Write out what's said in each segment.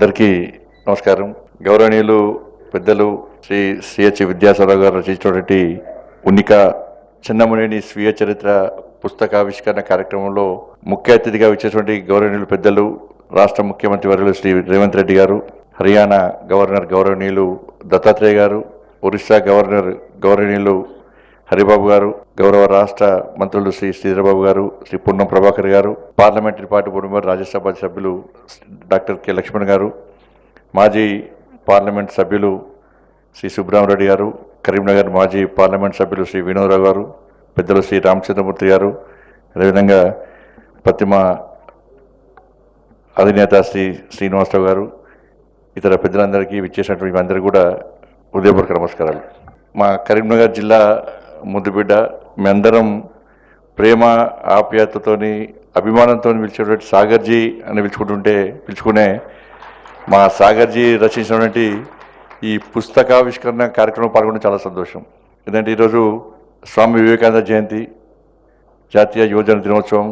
అందరికీ నమస్కారం. గౌరవనీయులు పెద్దలు శ్రీ సిహెచ్ విద్యాసాగర్ గారు రచించినటువంటి ఉనిక చిన్నమునేని స్వీయ చరిత్ర పుస్తకావిష్కరణ కార్యక్రమంలో ముఖ్య అతిథిగా వచ్చేటువంటి గౌరవనీయులు పెద్దలు రాష్ట్ర ముఖ్యమంత్రి వర్యులు శ్రీ రేవంత్ రెడ్డి గారు, హర్యానా గవర్నర్ గౌరవనీయులు దత్తాత్రేయ గారు, ఒరిస్సా గవర్నర్ గౌరవనీయులు హరిబాబు గారు, గౌరవ రాష్ట్ర మంత్రులు శ్రీ శ్రీధరబాబు గారు, శ్రీ పొన్నం ప్రభాకర్ గారు, parliamentary party board member Rajya Sabha సభ్యులు డాక్టర్ కె లక్ష్మణ్ గారు, మాజీ పార్లమెంట్ సభ్యులు శ్రీ సుబ్రహ్మరెడ్డి గారు, కరీంనగర్ మాజీ పార్లమెంట్ సభ్యులు శ్రీ వినోదరావు గారు, పెద్దలు శ్రీ రామచంద్రమూర్తి గారు, అదేవిధంగా ప్రతిమ అధినేత శ్రీ శ్రీనివాసరావు గారు, ఇతర పెద్దలందరికీ విచ్చేసినటువంటి అందరికీ కూడా హృదయపూర్వక నమస్కారాలు. మా కరీంనగర్ జిల్లా ముద్దుబిడ్డ, మీ అందరం ప్రేమ ఆప్యాయతతోని అభిమానంతో పిలిచేటువంటి సాగర్జీ అని పిలుచుకునే మా సాగర్జీ రచించినటువంటి ఈ పుస్తకావిష్కరణ కార్యక్రమం పాల్గొనడం చాలా సంతోషం. ఎందుకంటే ఈరోజు స్వామి వివేకానంద జయంతి, జాతీయ యువజన దినోత్సవం.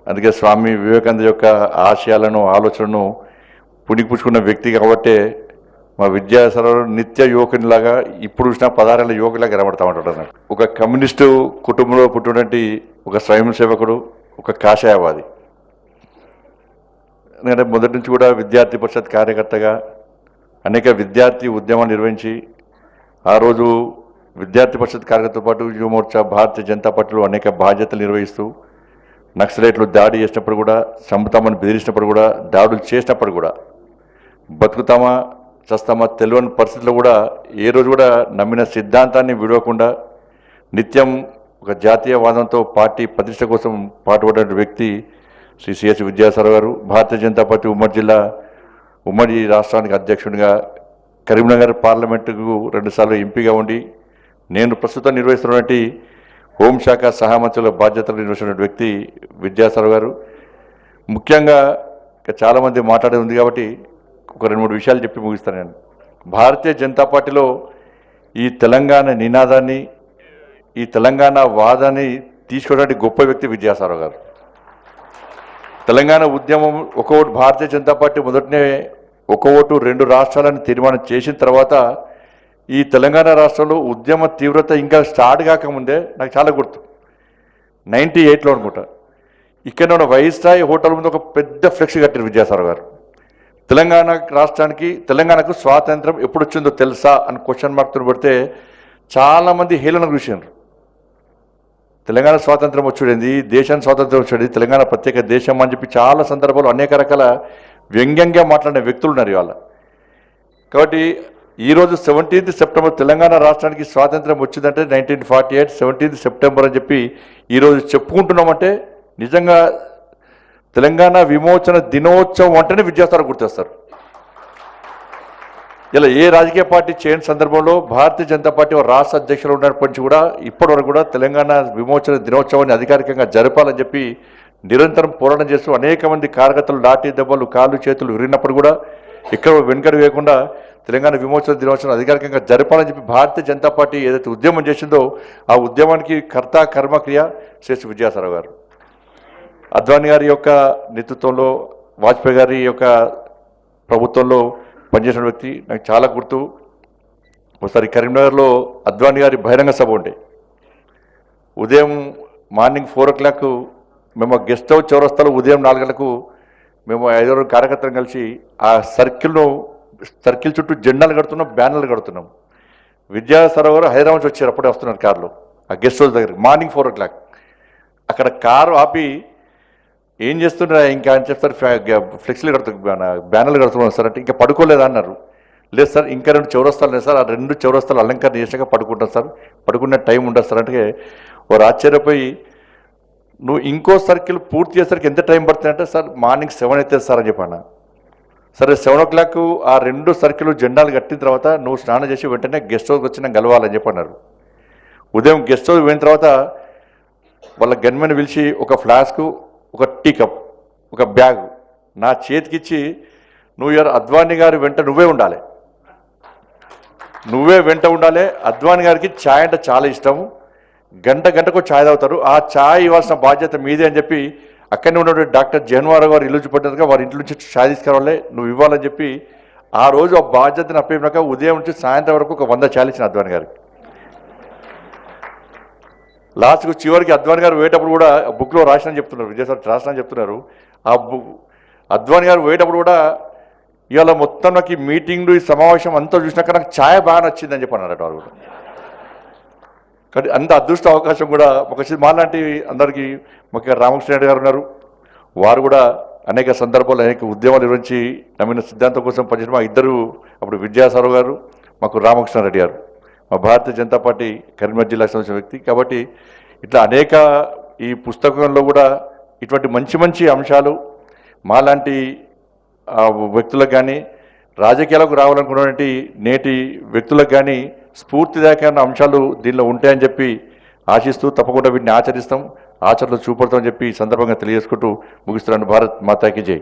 అందుకే స్వామి వివేకానంద యొక్క ఆశయాలను ఆలోచనను పుణికిపుచ్చుకున్న వ్యక్తి కాబట్టే మా విద్యాసాగర్ నిత్య యువకునిలాగా ఇప్పుడు చూసిన 16 ఏళ్ళ యువకులాగా కనబడతా ఉంటాడు. ఒక కమ్యూనిస్టు కుటుంబంలో పుట్టినటువంటి ఒక స్వయం సేవకుడు, ఒక కాషాయవాది. ఎందుకంటే మొదటి నుంచి కూడా విద్యార్థి పరిషత్ కార్యకర్తగా అనేక విద్యార్థి ఉద్యమాలు నిర్వహించి ఆ రోజు విద్యార్థి పరిషత్ కార్యకర్తతో పాటు యువమోర్చా, భారతీయ జనతా పార్టీలో అనేక బాధ్యతలు నిర్వహిస్తూ నక్సలైట్లు దాడి చేసినప్పుడు కూడా, చంపుతామని బెదిరించినప్పుడు కూడా, దాడులు చేసినప్పుడు కూడా, బతుకుతామా చస్తామా తెలియని పరిస్థితుల్లో కూడా ఏ రోజు కూడా నమ్మిన సిద్ధాంతాన్ని విడవకుండా నిత్యం ఒక జాతీయవాదంతో పార్టీ ప్రతిష్ట కోసం పాటుపడిన వ్యక్తి శ్రీ సిహెచ్ విద్యాసాగర్ గారు. భారతీయ జనతా పార్టీ ఉమ్మడి రాష్ట్రానికి అధ్యక్షుడిగా, కరీంనగర్ పార్లమెంటుకు 2 సార్లు ఎంపీగా ఉండి, నేను ప్రస్తుతం నిర్వహిస్తున్నటువంటి హోంశాఖ సహామంత్రుల బాధ్యతలు నిర్వహిస్తున్న వ్యక్తి విద్యాసాగర్ గారు. ముఖ్యంగా చాలామంది మాట్లాడేది ఉంది కాబట్టి ఒక 2-3 విషయాలు చెప్పి ముగిస్తాను. నేను భారతీయ జనతా పార్టీలో ఈ తెలంగాణ నినాదాన్ని, ఈ తెలంగాణ వాదాన్ని తీసుకోవడానికి గొప్ప వ్యక్తి విద్యాసాగర్ గారు. తెలంగాణ ఉద్యమం ఒక ఓటు, భారతీయ జనతా పార్టీ మొదటనే ఒక ఓటు 2 రాష్ట్రాలను తీర్మానం చేసిన తర్వాత ఈ తెలంగాణ రాష్ట్రంలో ఉద్యమ తీవ్రత ఇంకా స్టార్ట్ కాకముందే నాకు చాలా గుర్తు, 98లో అనుకుంటా, ఇక్కడ ఉన్న వైస్రాయ్ హోటల్ ముందు ఒక పెద్ద ఫ్లెక్స్ కట్టారు విద్యాసాగర్ గారు. తెలంగాణకు స్వాతంత్రం ఎప్పుడు వచ్చిందో తెలుసా అని క్వశ్చన్ మార్క్తో పెడితే చాలామంది హేళనకు చూశారు. తెలంగాణ స్వాతంత్రం వచ్చేది, దేశానికి స్వాతంత్రం వచ్చేది, తెలంగాణ ప్రత్యేక దేశం అని చెప్పి చాలా సందర్భాలు అనేక రకాల వ్యంగ్యంగా మాట్లాడిన వ్యక్తులు ఉన్నారు ఇవాళ. కాబట్టి ఈరోజు 17th సెప్టెంబర్ తెలంగాణ రాష్ట్రానికి స్వాతంత్రం వచ్చిందంటే 1948 17th సెప్టెంబర్ అని చెప్పి ఈరోజు చెప్పుకుంటున్నామంటే నిజంగా తెలంగాణ విమోచన దినోత్సవం అంటేనే విద్యాసాగర్ గుర్తొస్తారు. ఇలా ఏ రాజకీయ పార్టీ చేయని సందర్భంలో భారతీయ జనతా పార్టీ రాష్ట్ర అధ్యక్షులు ఉన్నప్పటి నుంచి కూడా ఇప్పటివరకు కూడా తెలంగాణ విమోచన దినోత్సవాన్ని అధికారికంగా జరపాలని చెప్పి నిరంతరం పోరాటం చేస్తూ అనేక మంది కార్యకర్తలు లాఠీ దెబ్బలు, కాళ్ళు చేతులు విరిగినప్పుడు కూడా ఇక్కడ వెనుకడు వేయకుండా తెలంగాణ విమోచన దినోత్సవం అధికారికంగా జరపాలని చెప్పి భారతీయ జనతా పార్టీ ఏదైతే ఉద్యమం చేసిందో ఆ ఉద్యమానికి కర్త కర్మక్రియ శ్రీ విద్యాసాగర్ గారు. అద్వానీ గారి యొక్క నేతృత్వంలో, వాజ్పేయి గారి యొక్క ప్రభుత్వంలో పనిచేసిన వ్యక్తి నాకు చాలా గుర్తు. ఒకసారి కరీంనగర్లో అద్వానీ గారి బహిరంగ సభ ఉండే, ఉదయం మార్నింగ్ 4 o'clock మేము గెస్ట్ హౌస్ చౌరస్తాలో ఉదయం 4 గంటలకు మేము 5 కార్యకర్తలు కలిసి ఆ సర్కిల్ చుట్టూ జెండాలు కడుతున్నాం, బ్యానర్లు కడుతున్నాం. విద్యాసాగర్ గారు హైదరాబాద్ నుంచి వచ్చారు, అప్పుడే వస్తున్నారు కారులో ఆ గెస్ట్ హౌస్ దగ్గర. మార్నింగ్ 4 o'clock అక్కడ కారు ఆపి ఏం చేస్తున్నా ఇంకా అని చెప్తారు, ఫ్లెక్స్లు బ్యానర్లు కడుతున్నాం సార్ అంటే, ఇంకా పడుకోలేదా అన్నారు. లేదు సార్, ఇంకా 2 చౌరస్తాలు లేదు సార్, ఆ 2 చౌరస్తాలు అలంకరణ చేసాక పడుకుంటాం సార్, పడుకునే టైం ఉండదు సార్ అంటే వారు ఆశ్చర్యపోయి, నువ్వు ఇంకో సర్కిల్ పూర్తి చేసరికి ఎంత టైం పడుతుందంటే, సార్ మార్నింగ్ 7 అవుతుంది సార్ అని చెప్పాను. సరే 7 o'clock ఆ 2 సర్కిల్ జెండాలు కట్టిన తర్వాత నువ్వు స్నానం చేసి వెంటనే గెస్ట్ హౌస్కి వచ్చి నేను కలవాలని చెప్పన్నారు. ఉదయం గెస్ట్ హౌస్ పోయిన తర్వాత వాళ్ళ గన్మెన్ పిలిచి ఒక ఫ్లాస్కు, ఒక టీ కప్, ఒక బ్యాగ్ నా చేతికిచ్చి, నువ్వు అద్వానీ గారి వెంట నువ్వే ఉండాలి, అద్వానీ గారికి ఛాయ్ అంటే చాలా ఇష్టము, గంటకు ఛాయ్ తాగుతారు, ఆ ఛాయ్ ఇవ్వాల్సిన బాధ్యత మీదే అని చెప్పి అక్కడనే ఉన్నటువంటి డాక్టర్ జహన్వారావు గారు ఇల్లు చూపెట్టినట్టుగా వారి ఇంటి నుంచి ఛాయ్ తీసుకురావాలే నువ్వు ఇవ్వాలని చెప్పి ఆ రోజు ఆ బాధ్యతను అప్పయినాక ఉదయం నుంచి సాయంత్రం వరకు ఒక 100 ఛాయలు ఇచ్చిన అద్వాని గారికి. లాస్ట్కు చివరికి అద్వాని గారు పోయేటప్పుడు కూడా బుక్లో రాసిన చెప్తున్నారు, విజయసారి రాసిన చెప్తున్నారు. ఆ అద్వాని గారు పోయేటప్పుడు కూడా ఇవాళ మొత్తం నాకు ఈ మీటింగ్లు ఈ సమావేశం అంతా చూసినాక నాకు ఛాయ్ బాగా నచ్చిందని చెప్పి అన్నారట వారు కూడా. కానీ అంత అదృష్ట అవకాశం కూడా ఒక మాలాంటి అందరికీ ముఖ్యంగా రామకృష్ణ రెడ్డి గారు ఉన్నారు. వారు కూడా అనేక సందర్భాల్లో అనేక ఉద్యమాలు నిర్వహించి నమ్మిన సిద్ధాంతం కోసం పనిచేసిన మా ఇద్దరు అప్పుడు విద్యాసారావు గారు, మాకు రామకృష్ణారెడ్డి గారు, మా భారతీయ జనతా పార్టీ కరీంనగర్ జిల్లాకు సంబంధించిన వ్యక్తి. కాబట్టి ఇట్లా అనేక ఈ పుస్తకంలో కూడా ఇటువంటి మంచి మంచి అంశాలు మాలాంటి వ్యక్తులకు కానీ రాజకీయాలకు రావాలనుకున్నటువంటి నేటి వ్యక్తులకు కానీ స్ఫూర్తిదాయకమైన అంశాలు దీనిలో ఉంటాయని చెప్పి ఆశిస్తూ తప్పకుండా వీటిని ఆచరిస్తాం, ఆచరణలో చూపడతామని చెప్పి ఈ సందర్భంగా తెలియజేసుకుంటూ ముగిస్తున్నాను. భారత్ మాతాకి జై.